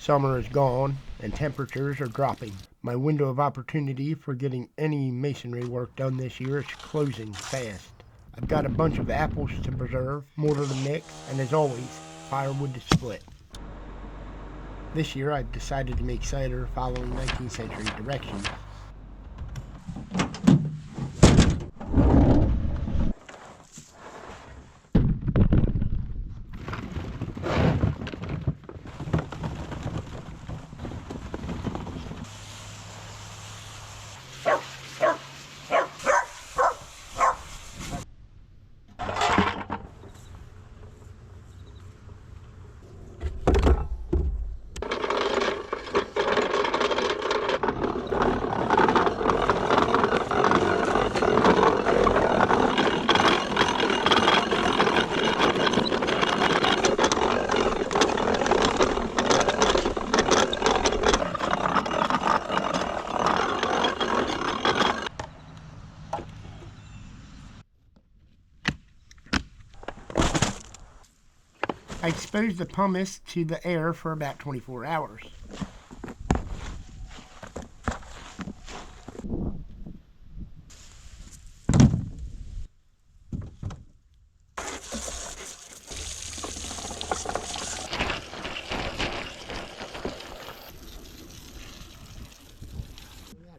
Summer is gone and temperatures are dropping. My window of opportunity for getting any masonry work done this year is closing fast. I've got a bunch of apples to preserve, mortar to mix, and as always, firewood to split. This year I've decided to make cider following 19th century directions. I exposed the pumice to the air for about 24 hours.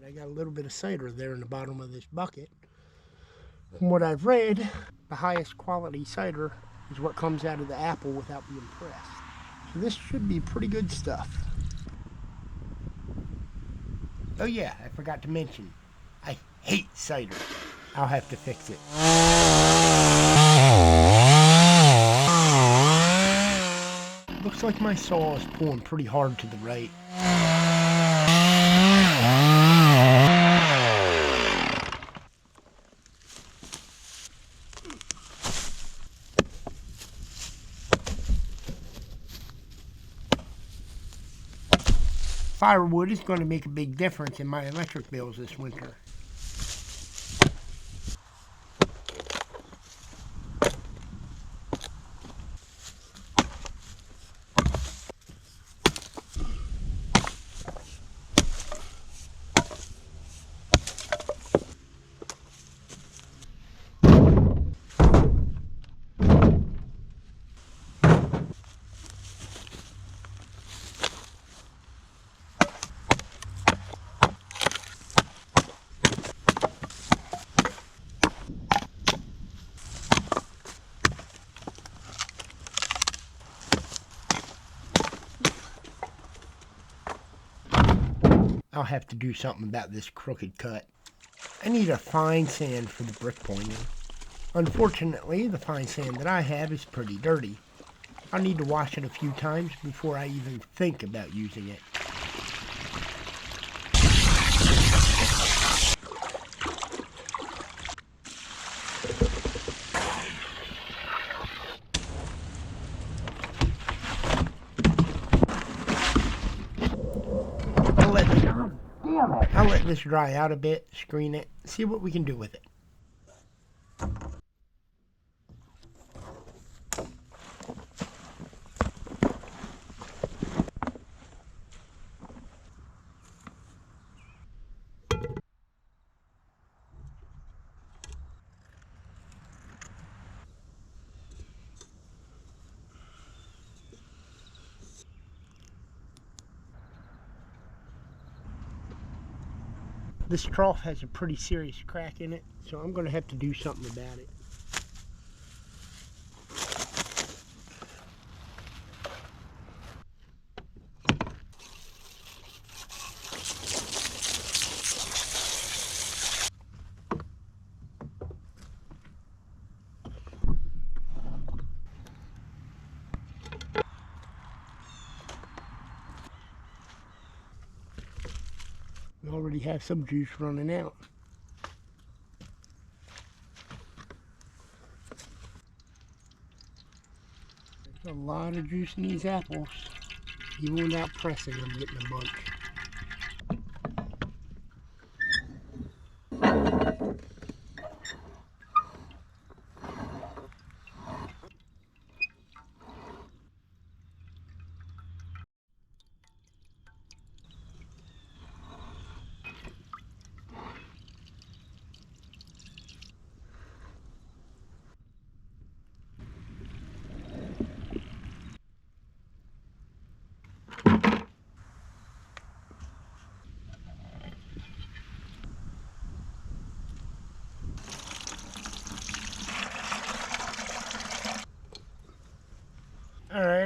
I got a little bit of cider there in the bottom of this bucket. From what I've read, the highest quality cider is what comes out of the apple without being pressed. So this should be pretty good stuff. Oh yeah, I forgot to mention, I hate cider. I'll have to fix it. Looks like my saw is pulling pretty hard to the right. Firewood is going to make a big difference in my electric bills this winter. I'll have to do something about this crooked cut. I need a fine sand for the brick pointing. Unfortunately, the fine sand that I have is pretty dirty. I'll need to wash it a few times before I even think about using it. I'll let this dry out a bit, screen it, see what we can do with it. This trough has a pretty serious crack in it, so I'm going to have to do something about it. We already have some juice running out. There's a lot of juice in these apples. Even without pressing, I'm getting a bunch.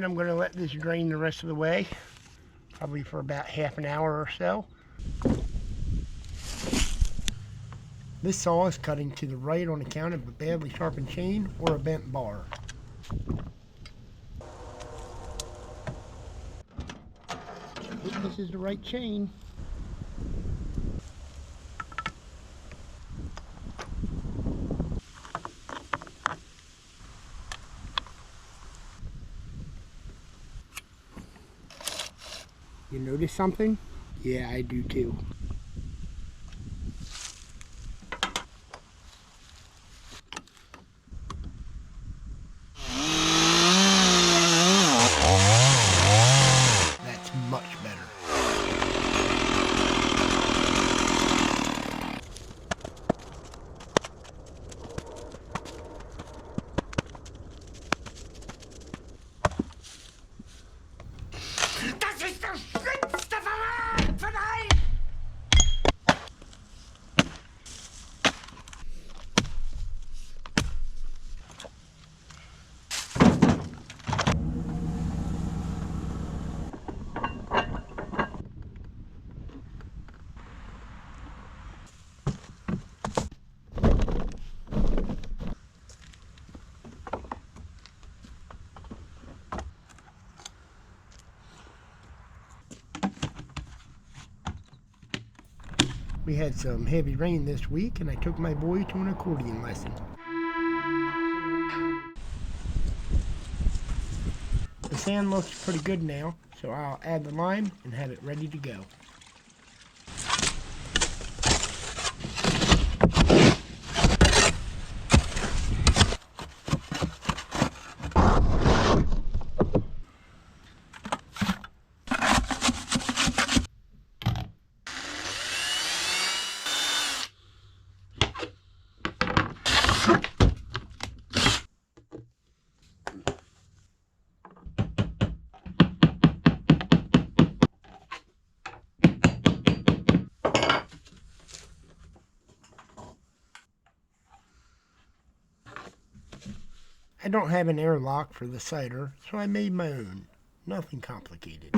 I'm going to let this drain the rest of the way, probably for about half an hour or so. This saw is cutting to the right on account of a badly sharpened chain or a bent bar. This is the right chain. You notice something? Yeah, I do too. That's much better. Das ist das schlimmste Verrat von allen! We had some heavy rain this week, and I took my boy to an accordion lesson. The sand looks pretty good now, so I'll add the lime and have it ready to go. I don't have an airlock for the cider, so I made my own. Nothing complicated.